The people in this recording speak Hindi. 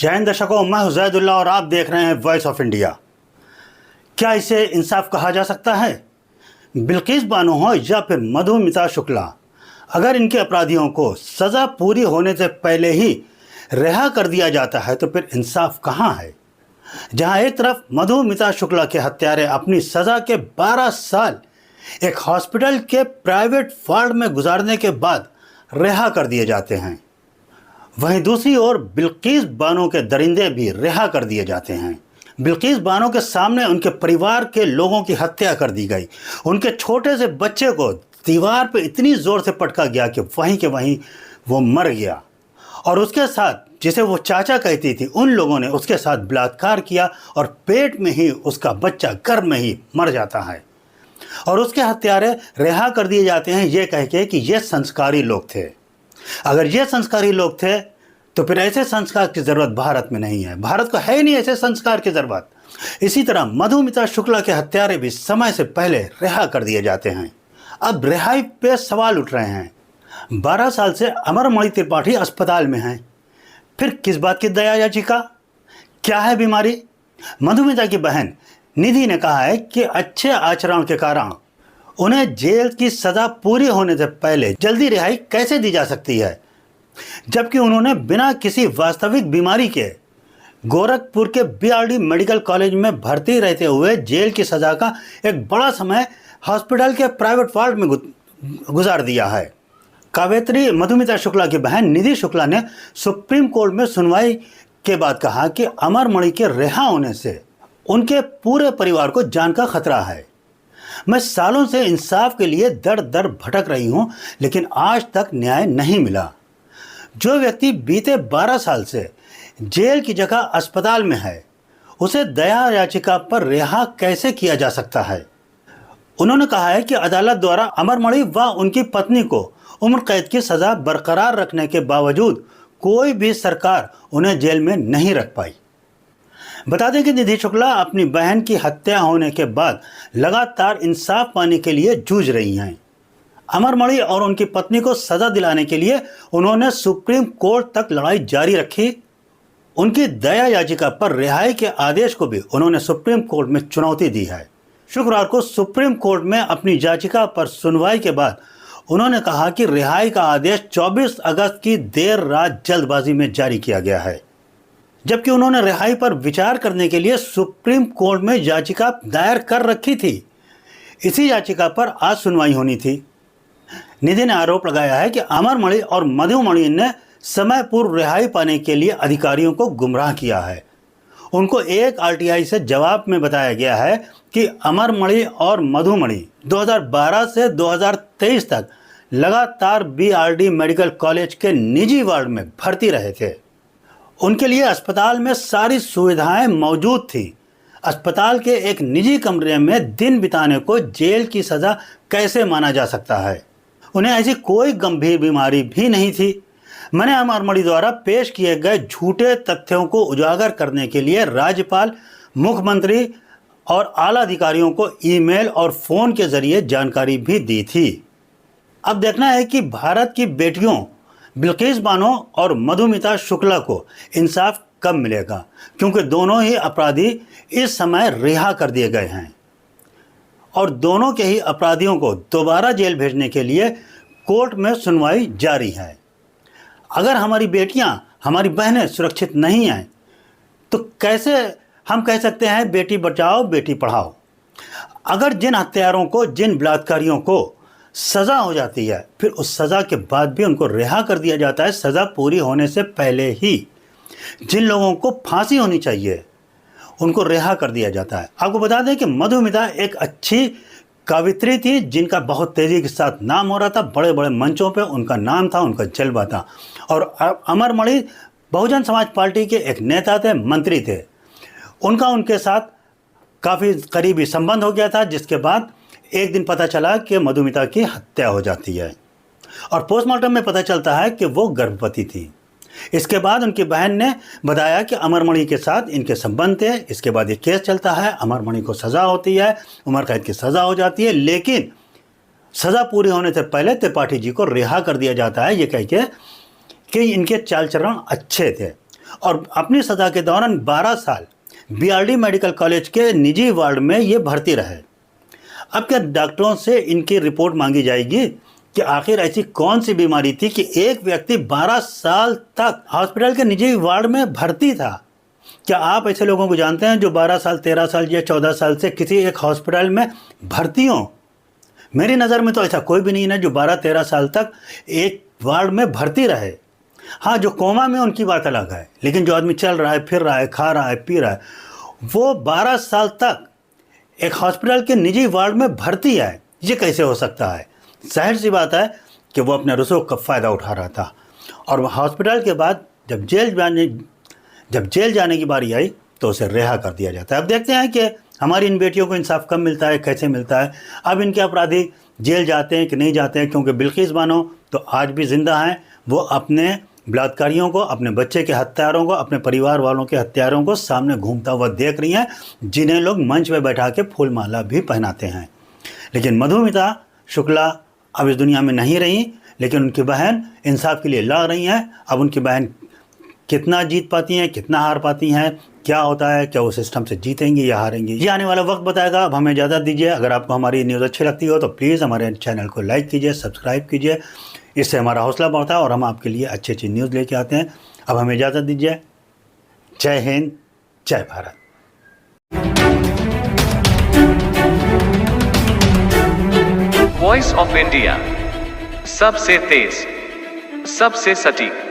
जय हिंद दर्शकों, मैं हुजैदुल्लाह और आप देख रहे हैं वॉइस ऑफ इंडिया। क्या इसे इंसाफ कहा जा सकता है? बिल्किस बानो हो या फिर मधुमिता शुक्ला, अगर इनके अपराधियों को सज़ा पूरी होने से पहले ही रिहा कर दिया जाता है तो फिर इंसाफ कहाँ है? जहां एक तरफ मधुमिता शुक्ला के हत्यारे अपनी सज़ा के 12 साल एक हॉस्पिटल के प्राइवेट वार्ड में गुजारने के बाद रिहा कर दिए जाते हैं, वहीं दूसरी ओर बिल्किस बानो के दरिंदे भी रिहा कर दिए जाते हैं। बिल्किस बानो के सामने उनके परिवार के लोगों की हत्या कर दी गई। उनके छोटे से बच्चे को दीवार पर इतनी ज़ोर से पटका गया कि वहीं के वहीं वो मर गया, और उसके साथ जिसे वो चाचा कहती थी उन लोगों ने उसके साथ बलात्कार किया और पेट में ही उसका बच्चा गर्भ में ही मर जाता है। और उसके हत्यारे रिहा कर दिए जाते हैं ये कह के कि ये संस्कारी लोग थे। अगर ये संस्कारी लोग थे तो फिर ऐसे संस्कार की ज़रूरत भारत में नहीं है। भारत को है ही नहीं ऐसे संस्कार की ज़रूरत। इसी तरह मधुमिता शुक्ला के हत्यारे भी समय से पहले रिहा कर दिए जाते हैं। अब रिहाई पे सवाल उठ रहे हैं। 12 साल से अमरमणि त्रिपाठी अस्पताल में हैं, फिर किस बात की दया याचिका? क्या है बीमारी? मधुमिता की बहन निधि ने कहा है कि अच्छे आचरण के कारण उन्हें जेल की सज़ा पूरी होने से पहले जल्दी रिहाई कैसे दी जा सकती है, जबकि उन्होंने बिना किसी वास्तविक बीमारी के गोरखपुर के बीआरडी मेडिकल कॉलेज में भर्ती रहते हुए जेल की सज़ा का एक बड़ा समय हॉस्पिटल के प्राइवेट वार्ड में गुजार दिया है। कावेत्री मधुमिता शुक्ला की बहन निधि शुक्ला ने सुप्रीम कोर्ट में सुनवाई के बाद कहा कि अमरमणि के रिहा होने से उनके पूरे परिवार को जान का खतरा है। मैं सालों से इंसाफ के लिए दर दर भटक रही हूं, लेकिन आज तक न्याय नहीं मिला। जो व्यक्ति बीते 12 साल से जेल की जगह अस्पताल में है, उसे दया याचिका पर रिहा कैसे किया जा सकता है? उन्होंने कहा है कि अदालत द्वारा अमरमणि व उनकी पत्नी को उम्र कैद की सज़ा बरकरार रखने के बावजूद कोई भी सरकार उन्हें जेल में नहीं रख पाई। बता दें कि निधि शुक्ला अपनी बहन की हत्या होने के बाद लगातार इंसाफ पाने के लिए जूझ रही हैं। अमरमणि और उनकी पत्नी को सज़ा दिलाने के लिए उन्होंने सुप्रीम कोर्ट तक लड़ाई जारी रखी। उनकी दया याचिका पर रिहाई के आदेश को भी उन्होंने सुप्रीम कोर्ट में चुनौती दी है। शुक्रवार को सुप्रीम कोर्ट में अपनी याचिका पर सुनवाई के बाद उन्होंने कहा कि रिहाई का आदेश 24 अगस्त की देर रात जल्दबाजी में जारी किया गया है, जबकि उन्होंने रिहाई पर विचार करने के लिए सुप्रीम कोर्ट में याचिका दायर कर रखी थी। इसी याचिका पर आज सुनवाई होनी थी। निधि ने आरोप लगाया है कि अमरमणि और मधुमणि ने समय पूर्व रिहाई पाने के लिए अधिकारियों को गुमराह किया है। उनको एक आरटीआई से जवाब में बताया गया है कि अमरमणि और मधुमणि 2012 से 2023 तक लगातार बीआरडी मेडिकल कॉलेज के निजी वार्ड में भर्ती रहे थे। उनके लिए अस्पताल में सारी सुविधाएं मौजूद थी। अस्पताल के एक निजी कमरे में दिन बिताने को जेल की सज़ा कैसे माना जा सकता है? उन्हें ऐसी कोई गंभीर बीमारी भी नहीं थी। मैंने अमरमणि द्वारा पेश किए गए झूठे तथ्यों को उजागर करने के लिए राज्यपाल, मुख्यमंत्री और आला अधिकारियों को ईमेल और फ़ोन के जरिए जानकारी भी दी थी। अब देखना है कि भारत की बेटियों बिल्किस बानो और मधुमिता शुक्ला को इंसाफ कब मिलेगा, क्योंकि दोनों ही अपराधी इस समय रिहा कर दिए गए हैं और दोनों के ही अपराधियों को दोबारा जेल भेजने के लिए कोर्ट में सुनवाई जारी है। अगर हमारी बेटियां, हमारी बहनें सुरक्षित नहीं हैं तो कैसे हम कह सकते हैं बेटी बचाओ बेटी पढ़ाओ? अगर जिन हत्यारों को, जिन बलात्कारियों को सज़ा हो जाती है, फिर उस सज़ा के बाद भी उनको रिहा कर दिया जाता है सज़ा पूरी होने से पहले ही। जिन लोगों को फांसी होनी चाहिए उनको रिहा कर दिया जाता है। आपको बता दें कि मधुमिता एक अच्छी कवित्री थी जिनका बहुत तेज़ी के साथ नाम हो रहा था। बड़े बड़े मंचों पे उनका नाम था, उनका जलवा था। और अमरमणि बहुजन समाज पार्टी के एक नेता थे, मंत्री थे। उनका उनके साथ काफ़ी करीबी संबंध हो गया था, जिसके बाद एक दिन पता चला कि मधुमिता की हत्या हो जाती है और पोस्टमार्टम में पता चलता है कि वो गर्भवती थी। इसके बाद उनकी बहन ने बताया कि अमरमणि के साथ इनके संबंध थे। इसके बाद ये केस चलता है, अमरमणि को सज़ा होती है, उम्र कैद की सज़ा हो जाती है, लेकिन सज़ा पूरी होने से पहले त्रिपाठी जी को रिहा कर दिया जाता है ये कह के कि इनके चाल चलन अच्छे थे। और अपनी सजा के दौरान 12 साल बीआरडी मेडिकल कॉलेज के निजी वार्ड में ये भर्ती रहे। अब क्या डॉक्टरों से इनकी रिपोर्ट मांगी जाएगी कि आखिर ऐसी कौन सी बीमारी थी कि एक व्यक्ति 12 साल तक हॉस्पिटल के निजी वार्ड में भर्ती था? क्या आप ऐसे लोगों को जानते हैं जो 12 साल, 13 साल या 14 साल से किसी एक हॉस्पिटल में भर्ती हों? मेरी नज़र में तो ऐसा कोई भी नहीं है जो 12-13 साल तक एक वार्ड में भर्ती रहे। हाँ, जो कोमा में उनकी बात अलग है, लेकिन जो आदमी चल रहा है, फिर रहा है, खा रहा है, पी रहा है, वो 12 साल तक एक हॉस्पिटल के निजी वार्ड में भर्ती है। ये कैसे हो सकता है? जाहिर सी बात है कि वो अपने रसूख का फ़ायदा उठा रहा था। और हॉस्पिटल के बाद जब जेल जाने की बारी आई तो उसे रिहा कर दिया जाता है। अब देखते हैं कि हमारी इन बेटियों को इंसाफ कब मिलता है, कैसे मिलता है। अब इनके अपराधी जेल जाते हैं कि नहीं जाते हैं, क्योंकि बिल्किस बानो तो आज भी ज़िंदा हैं। वो अपने बलात्कारियों को, अपने बच्चे के हत्यारों को, अपने परिवार वालों के हत्यारों को सामने घूमता हुआ देख रही हैं, जिन्हें लोग मंच पर बैठा के फूल माला भी पहनाते हैं। लेकिन मधुमिता शुक्ला अब इस दुनिया में नहीं रही, लेकिन उनकी बहन इंसाफ के लिए लड़ रही हैं। अब उनकी बहन कितना जीत पाती हैं, कितना हार पाती हैं, क्या होता है, क्या वो सिस्टम से जीतेंगी या हारेंगी, ये आने वाला वक्त बताएगा। अब हमें इजाज़त दीजिए। अगर आपको हमारी न्यूज़ अच्छी लगती हो तो प्लीज़ हमारे चैनल को लाइक कीजिए, सब्सक्राइब कीजिए। इससे हमारा हौसला बढ़ता है और हम आपके लिए अच्छी अच्छी न्यूज़ लेके आते हैं। अब हमें इजाज़त दीजिए। जय हिंद, जय भारत। वॉइस ऑफ इंडिया, सबसे तेज, सबसे सटीक।